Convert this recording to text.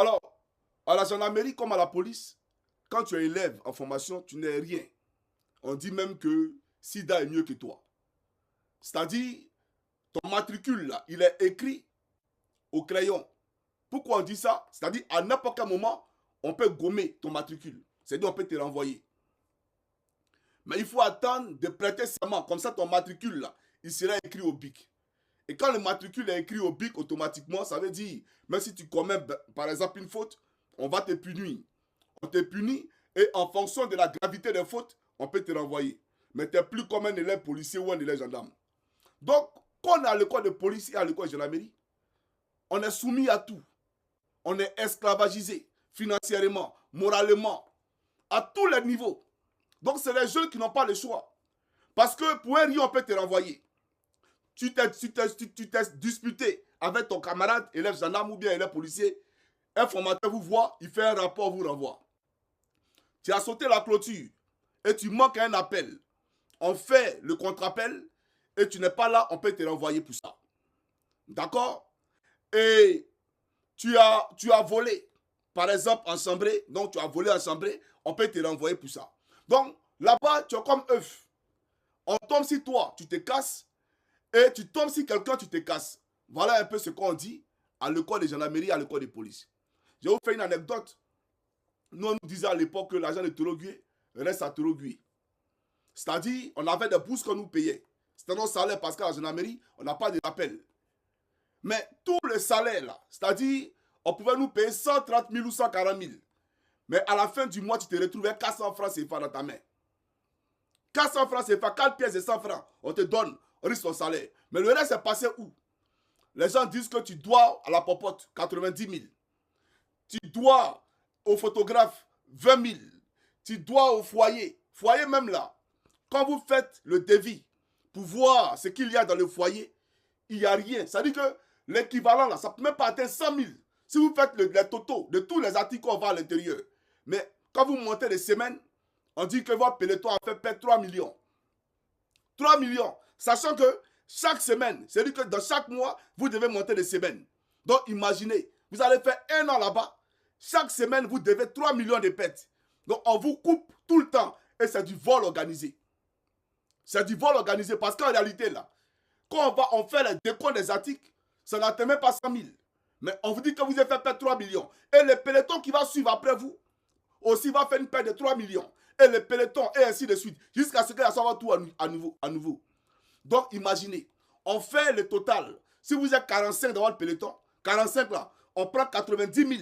Alors, à la gendarmerie comme à la police, quand tu es élève en formation, tu n'es rien. On dit même que Sida est mieux que toi. C'est-à-dire, ton matricule, là, il est écrit au crayon. Pourquoi on dit ça? C'est-à-dire, à n'importe quel moment, on peut gommer ton matricule. C'est-à-dire, on peut te renvoyer. Mais il faut attendre de prêter serment. Comme ça, ton matricule, là, il sera écrit au bic. Et quand le matricule est écrit au bic, automatiquement, ça veut dire, même si tu commets, par exemple, une faute, on va te punir. On te punit et en fonction de la gravité des fautes, on peut te renvoyer. Mais tu n'es plus comme un élève policier ou un élève gendarme. Donc, quand on est à l'école de police et à l'école de gendarmerie, on est soumis à tout. On est esclavagisé financièrement, moralement, à tous les niveaux. Donc, c'est les jeunes qui n'ont pas le choix. Parce que pour un rien, on peut te renvoyer. Tu t'es disputé avec ton camarade, élève gendarme ou bien élève policier. Un formateur vous voit, il fait un rapport, vous renvoie. Tu as sauté la clôture et tu manques un appel. On fait le contre-appel et tu n'es pas là, on peut te renvoyer pour ça. D'accord? Et tu as volé, par exemple, en chambrée. Donc, tu as volé en chambrée, on peut te renvoyer pour ça. Donc, là-bas, tu es comme œuf. On tombe sur toi, tu te casses. Et tu tombes sur quelqu'un, tu te casses. Voilà un peu ce qu'on dit à l'école de gendarmerie, à l'école de police. Je vais vous faire une anecdote. Nous, on nous disait à l'époque que l'argent de Torogué reste à Torogué. C'est-à-dire, on avait des bourses qu'on nous payait. C'était notre salaire parce qu'à la gendarmerie, on n'a pas de rappel. Mais tout le salaire là, c'est-à-dire, on pouvait nous payer 130 000 ou 140 000. Mais à la fin du mois, tu te retrouvais 400 francs CFA dans ta main. 400 francs CFA, 4 pièces de 100 francs, on te donne, on risque ton salaire. Mais le reste est passé où? Les gens disent que tu dois à la popote 90 000. Tu dois au photographe 20 000. Tu dois au foyer. Foyer même là. Quand vous faites le devis pour voir ce qu'il y a dans le foyer, il n'y a rien. Ça veut dire que l'équivalent là, ça ne peut même pas atteindre 100 000. Si vous faites les totaux de tous les articles qu'on vend à l'intérieur. Mais quand vous montez les semaines, on dit que votre peloton a fait perdre 3 millions. 3 millions. Sachant que chaque semaine, c'est-à-dire que dans chaque mois, vous devez monter des semaines. Donc imaginez, vous allez faire un an là-bas. Chaque semaine, vous devez 3 millions de pertes. Donc on vous coupe tout le temps. Et c'est du vol organisé. C'est du vol organisé parce qu'en réalité, là, quand on fait les décomptes des articles, ça n'atteint même pas 100 000. Mais on vous dit que vous avez fait perdre 3 millions. Et le peloton qui va suivre après vous, aussi va faire une perte de 3 millions. Et le peloton, et ainsi de suite. Jusqu'à ce qu'il y ait tout à nouveau. Donc, imaginez, on fait le total. Si vous êtes 45 dans votre peloton, 45 là, on prend 90 000